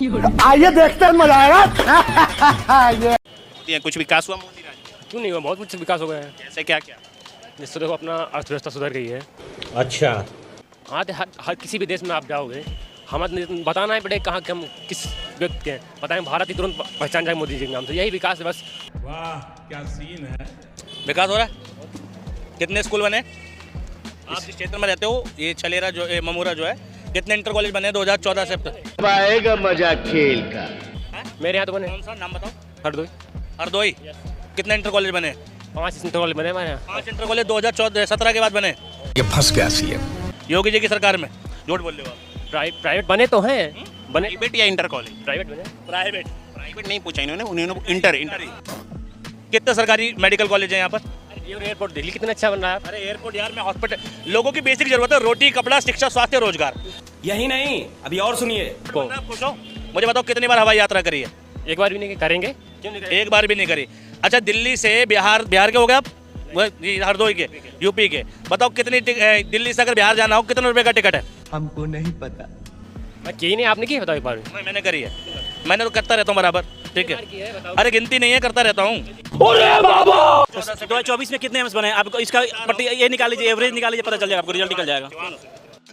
आइए देखते हैं, मजा आएगा। कुछ विकास हुआ मोदी राज में? क्यों नहीं हुआ, बहुत कुछ विकास हो गया है। जैसे क्या क्या? जिससे देखो अपना अर्थव्यवस्था सुधर गई है। अच्छा, हाँ तो हर किसी भी देश में आप जाओगे, हमें बताना ही पड़ेगा कहाँ के हम किस व्यक्ति के हैं। बताएं भारत ही तुरंत पहचान जाए मोदी जी के नाम से। यही विकास है बस। वाह क्या सीन है। विकास हो रहा है? कितने स्कूल बने? आप जिस क्षेत्र में रहते हो, ये छलेरा जो ममूरा जो है, कितने इंटर कॉलेज बने 2014 से अब तक? आएगा मजा खेल का। मेरे यहाँ तो बने कौन सा नाम बताओ? हरदोई हरदोई। कितने इंटर कॉलेज बने? 5 इंटर कॉलेज बने हमारे यहाँ। 5 इंटर कॉलेज 2017 के बाद बने। ये फंस गया सीएम। योगी जी की सरकार में। झूठ बोल रहे हो आप। प्राइवेट बने तो हैं, बने प्राइवेट या इंटर कॉलेज? प्राइवेट बने। प्राइवेट नहीं पूछा इन्होंने इंटर ही। कितने सरकारी मेडिकल कॉलेज हैं यहाँ पर? एयरपोर्ट दिल्ली कितना अच्छा बन रहा है। अरे एयरपोर्ट यार में हॉस्पिटल, लोगों की बेसिक जरूरत है, रोटी कपड़ा शिक्षा स्वास्थ्य रोजगार। यही नहीं, अभी और सुनिए। आप खुश हो? मुझे बताओ कितनी बार हवाई यात्रा करी है? एक बार भी नहीं करेंगे। क्यों नहीं एक बार भी नहीं करी। अच्छा, दिल्ली से बिहार के हो गए आप? हरदोई के, यूपी के। बताओ कितनी दिल्ली से अगर बिहार जाना हो कितने रुपए का टिकट है? हमको नहीं पता। मैं की नहीं, आपने की बताओ एक बार भी। मैंने करी है। मैंने तो करता रहता हूँ बराबर। ठीक है, अरे गिनती नहीं है, करता रहता हूँ। 2024 में कितने एम्स बने आपको? इसका ये निकाल लीजिए, एवरेज निकाल लीजिए, पता चल जाएगा आपको, रिजल्ट निकल जाएगा।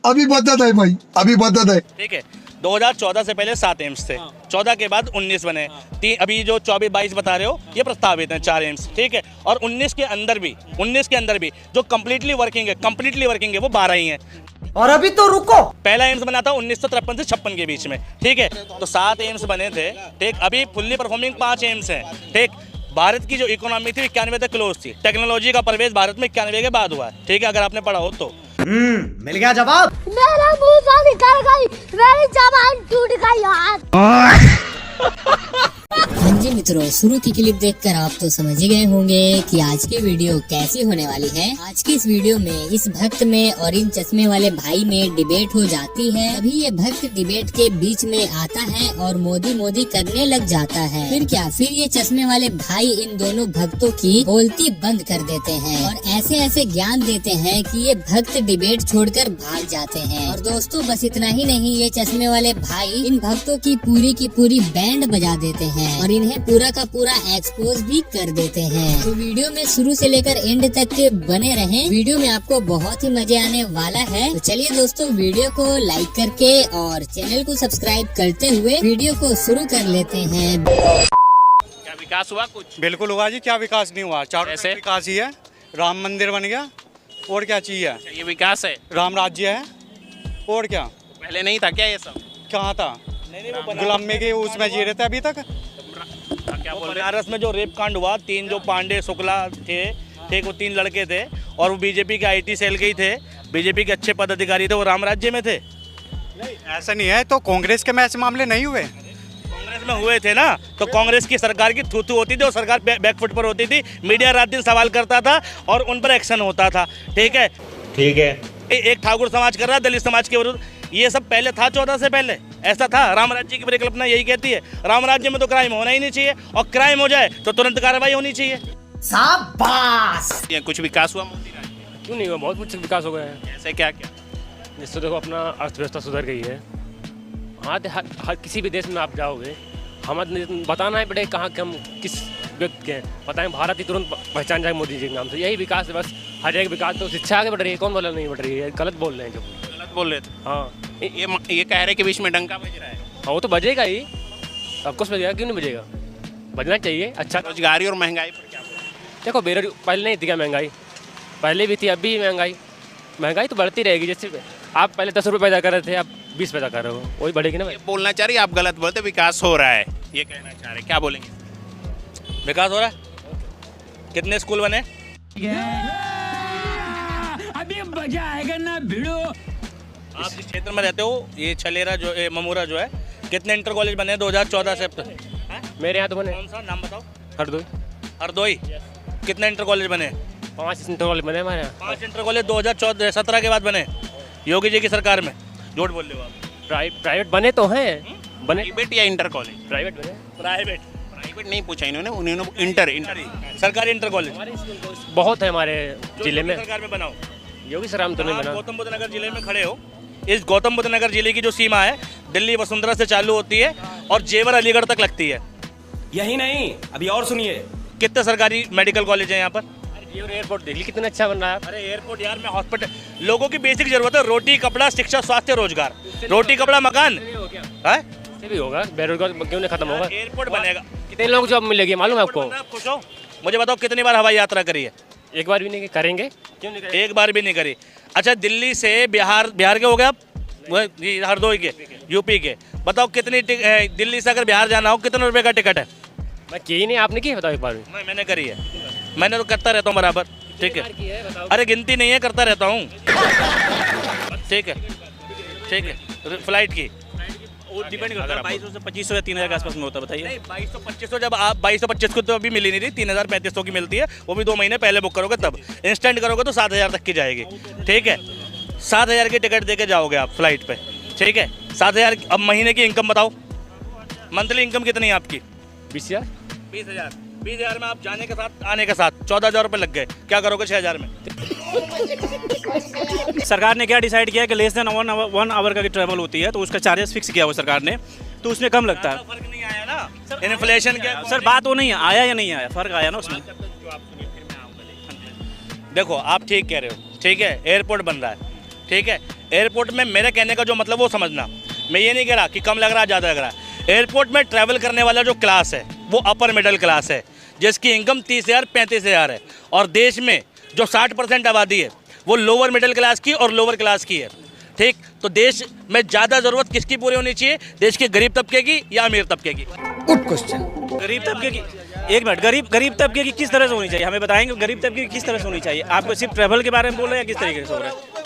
अभी बदत है भाई, अभी बदत है। ठीक है, 2014 से पहले 7 एम्स थे, 14 के बाद 19 बने। अभी जो 24-22 बता रहे हो ये प्रस्तावित हैं 4 एम्स। ठीक है, और 19 के अंदर भी जो कम्प्लीटली वर्किंग है वो 12 ही हैं। और अभी तो रुको, पहला एम्स बना था 1953 से 56 के बीच में। ठीक है, तो 7 एम्स बने थे। ठीक, अभी फुल्ली परफॉर्मिंग 5 एम्स हैं। ठीक, भारत की जो इकोनॉमी थी 91 तक क्लोज थी। टेक्नोलॉजी का प्रवेश भारत में 91 के बाद हुआ है। ठीक है, अगर आपने पढ़ा हो तो। मिल गया जवाब। मेरा मुंह से निकल गई, मेरी जबान टूट गई यार। हाँ जी मित्रों, शुरू की क्लिप देखकर आप तो समझ ही गए होंगे कि आज की वीडियो कैसी होने वाली है। आज की इस वीडियो में इस भक्त में और इन चश्मे वाले भाई में डिबेट हो जाती है। अभी ये भक्त डिबेट के बीच में आता है और मोदी करने लग जाता है। फिर ये चश्मे वाले भाई इन दोनों भक्तों की बोलती बंद कर देते हैं और ऐसे ज्ञान देते हैं कि ये भक्त डिबेट छोड़कर भाग जाते हैं। और दोस्तों बस इतना ही नहीं, ये चश्मे वाले भाई इन भक्तों की पूरी बैंड बजा देते हैं और इन्हें पूरा का पूरा एक्सपोज भी कर देते हैं। तो वीडियो में शुरू से लेकर एंड तक के बने रहें। वीडियो में आपको बहुत ही मजे आने वाला है। तो चलिए दोस्तों, वीडियो को लाइक करके और चैनल को सब्सक्राइब करते हुए वीडियो को शुरू कर लेते हैं। क्या विकास हुआ कुछ? बिल्कुल हुआ जी, क्या विकास नहीं हुआ। चारों ऐसे? विकास ही है। राम मंदिर बन गया, और क्या चाहिए? ये विकास है? राम राज्य है, और क्या? पहले नहीं था क्या ये सब? कहाँ था? गुलामी के उसमें जी रहे थे अभी तक। क्या बोल रहे? बनारस में जो रेप कांड हुआ, 3 जो पांडे शुक्ला थे, ठीक, वो 3 लड़के थे और वो बीजेपी के IT सेल के ही थे। बीजेपी के अच्छे पदाधिकारी थे, वो राम राज्य में थे। नहीं ऐसा नहीं है, तो कांग्रेस के में ऐसे मामले नहीं हुए? कांग्रेस में हुए थे ना, तो कांग्रेस की सरकार की थू होती थी और सरकार बैकफुट पर होती थी। मीडिया रात दिन सवाल करता था और उन पर एक्शन होता था। ठीक है, एक ठाकुर समाज कर रहा है दलित समाज के विरुद्ध। ये सब पहले था, 14 से पहले ऐसा था। राम राज्य की परिकल्पना यही कहती है। राम राज्य में तो क्राइम होना ही नहीं चाहिए, और क्राइम हो जाए तो तुरंत कार्रवाई होनी चाहिए। शाबाश। कुछ विकास हुआ मोदी राज में? क्यों नहीं हुआ, बहुत कुछ विकास हो गया है। जैसे क्या क्या? जिससे देखो अपना अर्थव्यवस्था सुधर गई है। हाँ तो हर किसी भी देश में आप जाओगे, हमें बताना ही पड़ेगा कहाँ के हम किस व्यक्ति के हैं। बताएं भारत ही तुरंत पहचान जाए मोदी जी के नाम से। यही विकास है बस। हर एक विकास तो शिक्षा आगे बढ़ रही है, कौन बोला नहीं बढ़ रही है? गलत बोल रहे हैं जो गलत बोल रहे थे। हाँ, ये कह रहे कि बीच में डंका बज रहा है। हाँ वो तो बजेगा ही, अब कुछ बजेगा, क्यों नहीं बजेगा? बजना चाहिए। अच्छा, रोजगारी और महंगाई पर क्या बोल? देखो पहले नहीं थी क्या महंगाई? पहले भी थी, अभी महंगाई तो बढ़ती रहेगी। जैसे आप पहले 10 रुपये पैदा कर रहे थे, आप 20 पैदा कर रहे हो, वही बढ़ेगी ना। ये बोलना चाह रही है, आप गलत बोलते, विकास हो रहा है ये कहना चाह रहे, क्या बोलेंगे? विकास हो रहा है? कितने स्कूल बने? अभी मजा आएगा ना भिड़ो। आप जिस क्षेत्र में रहते हो, ये छलेरा जो ममूरा जो है, कितने इंटर कॉलेज बने 2014 से अब तक? मेरे यहाँ तो बने। कौन सा नाम बताओ? हरदोई। कितने इंटर कॉलेज बने? 5 इंटर कॉलेज बने हमारे यहाँ। 5 इंटर कॉलेज 2017 के बाद बने, योगी जी की सरकार में। झूठ बोल रहे हो आप। प्राइवेट बने तो हैं, बने प्राइवेट या इंटर कॉलेज? प्राइवेट बने। प्राइवेट नहीं पूछा इन्होंने इंटर सरकारी इंटर कॉलेज बहुत है हमारे जिले में। सरकार में बनाओ। योगी सर हम तो नहीं बना। गौतम बुद्ध नगर जिले में खड़े हो, इस गौतम बुद्ध नगर जिले की जो सीमा है दिल्ली वसुंधरा से चालू होती है और जेवर अलीगढ़ तक लगती है। यही नहीं, अभी और सुनिए। कितने सरकारी मेडिकल कॉलेज हैं यहाँ पर? एयरपोर्ट देख ली कितना अच्छा बन रहा है। अरे एयरपोर्ट यार में हॉस्पिटल, लोगों की बेसिक जरूरत है, रोटी कपड़ा शिक्षा स्वास्थ्य रोजगार। रोटी कपड़ा मकान है, इससे भी होगा, बेरोजगार क्यों नहीं खत्म होगा। एयरपोर्ट बनेगा, कितने लोग जॉब मिलेगी मालूम है आपको? आप खुश हो? मुझे बताओ कितनी बार हवाई यात्रा करी है? एक बार भी नहीं करेंगे, क्यों नहीं करेंगे? एक बार भी नहीं करी। अच्छा दिल्ली से बिहार के हो गए आप, हरदोई के, यूपी के, बताओ कितनी दिल्ली से अगर बिहार जाना हो कितने रुपए का टिकट है? मैं की ही नहीं, आपने की बताओ एक बार भी। मैंने करी है, मैंने तो करता रहता हूँ बराबर। ठीक है, अरे गिनती नहीं है, करता रहता हूँ। ठीक है, ठीक है, फ्लाइट की वो डिपेंड करता है, 2200 से 2500 या 3000 के आसपास में होता है, बताइए। नहीं 2200-2500, जब आप 2225 को तो अभी मिली नहीं थी, 3000-3500 की मिलती है, वो भी 2 महीने पहले बुक करोगे तब। इंस्टेंट करोगे तो 7000 तक की जाएगी। ठीक है, 7000 की टिकट देके जाओगे आप फ्लाइट पे। ठीक है, 7000। अब महीने की इनकम बताओ, मंथली इनकम कितनी है आपकी? 20,000। 20,000 में आप जाने के साथ आने के साथ 14,000 रुपये लग गए, क्या करोगे 6,000 में? सरकार ने क्या डिसाइड किया कि लेस देन 1 आवर का ट्रैवल होती है तो उसका चार्जेस फिक्स किया हुआ सरकार ने, तो उसमें कम लगता है। फर्क नहीं आया ना, इन्फ्लेशन क्या? सर बात वो नहीं है, आया या नहीं आया, फर्क आया ना उसमें। देखो आप ठीक कह रहे हो, ठीक है, एयरपोर्ट बन रहा है, ठीक है, एयरपोर्ट में मेरे कहने का जो मतलब वो समझना, मैं ये नहीं कह रहा कि कम लग रहा है ज़्यादा लग रहा है। एयरपोर्ट में ट्रैवल करने वाला जो क्लास है वो अपर मिडिल क्लास है, जिसकी इनकम 30,000 35,000 है, और देश में जो 60% आबादी है वो लोअर मिडिल क्लास की और लोअर क्लास की है। ठीक, तो देश में ज़्यादा ज़रूरत किसकी पूरी होनी चाहिए, देश के गरीब तबके की या अमीर तबके की? Good question. गरीब तबके की, एक मिनट, गरीब तबके की किस तरह से होनी चाहिए, हमें बताएंगे गरीब तबके की किस तरह से होनी चाहिए? आपको सिर्फ ट्रैवल के बारे में बोल रहे हैं या किस तरीके से हो रहा है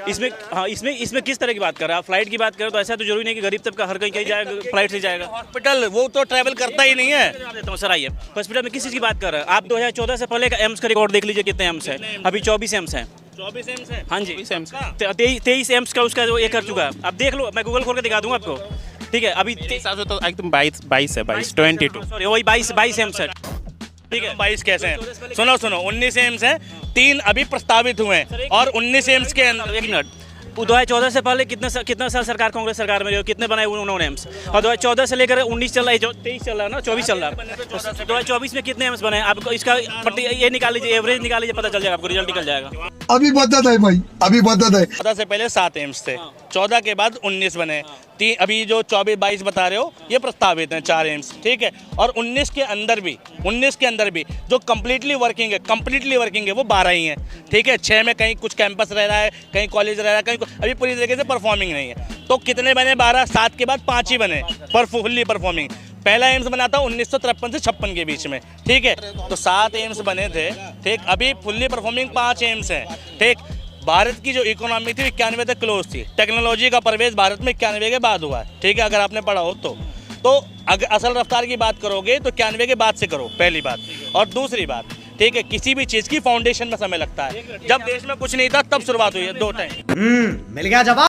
इसमें? हाँ, इसमें किस तरह की बात कर रहा है आप? फ्लाइट की बात करें तो ऐसा तो जरूरी नहीं कि गरीब तबका हर कहीं जाएगा, फ्लाइट से जाएगा। हॉस्पिटल वो तो ट्रैवल करता ही नहीं है। देता हूँ सर, आइए हॉस्पिटल में किस चीज़ की बात कर रहे हैं आप? 2014 से पहले का एम्स का रिकॉर्ड देख लीजिए, कितने एम्स हैं अभी? 24 एम्स हैं। 24 एम्स है? हाँ जी, 23 एम्स का उसका ये कर चुका है। अब देख लो, मैं गूगल खोल के दिखा दूंगा आपको। ठीक है, अभी तो एकदम 22 है, 22 सॉरी वही 22 एम्स है। ठीक है, 22 कैसे हैं? सुनो 19 एम्स हैं, 3 अभी प्रस्तावित हुए हैं, और 19 एम्स के अंदर, एक मिनट, 2014 से पहले कितना साल सरकार कांग्रेस सरकार में रही, कितने बनाए उन्होंने एम्स? और 2014 से लेकर 19 चल रहा है, 23 चल रहा है ना, 24 चल रहा है, 2024 में कितने एम्स बने? आपको इसका ये निकाल लीजिए, एवरेज निकाल लीजिए, पता चल जाएगा आपको, रिजल्ट निकल जाएगा। अभी बदत है भाई, अभी बदत है। 14 से पहले 7 एम्स थे, 14 के बाद 19 बने, अभी जो 24-22 बता रहे हो ये प्रस्तावित हैं 4 एम्स। ठीक है, और 19 के अंदर भी जो कम्प्लीटली वर्किंग है वो 12 ही हैं। ठीक है, 6 में कहीं कुछ कैंपस रह रहा है, कहीं कॉलेज रह रहा है, कहीं अभी पूरी तरीके से परफॉर्मिंग नहीं है। तो कितने बने? 12, 7 के बाद 5 ही बने पर फुल्ली परफॉर्मिंग। पहला एम्स बना था 1953 से 56 के बीच में। ठीक है, तो 7 एम्स बने थे। ठीक, अभी फुल्ली परफॉर्मिंग 5 एम्स हैं। ठीक, भारत की जो इकोनॉमी थी 91 तक क्लोज थी, टेक्नोलॉजी का प्रवेश भारत में 91 के बाद हुआ है। ठीक है, अगर आपने पढ़ा हो तो अगर असल रफ्तार की बात करोगे तो 91 के बाद से करो, पहली बात। और दूसरी बात, ठीक है, किसी भी चीज़ की फाउंडेशन में समय लगता है। जब देश में कुछ नहीं था तब शुरुआत हुई है 2 टाइम। मिल गया जवाब।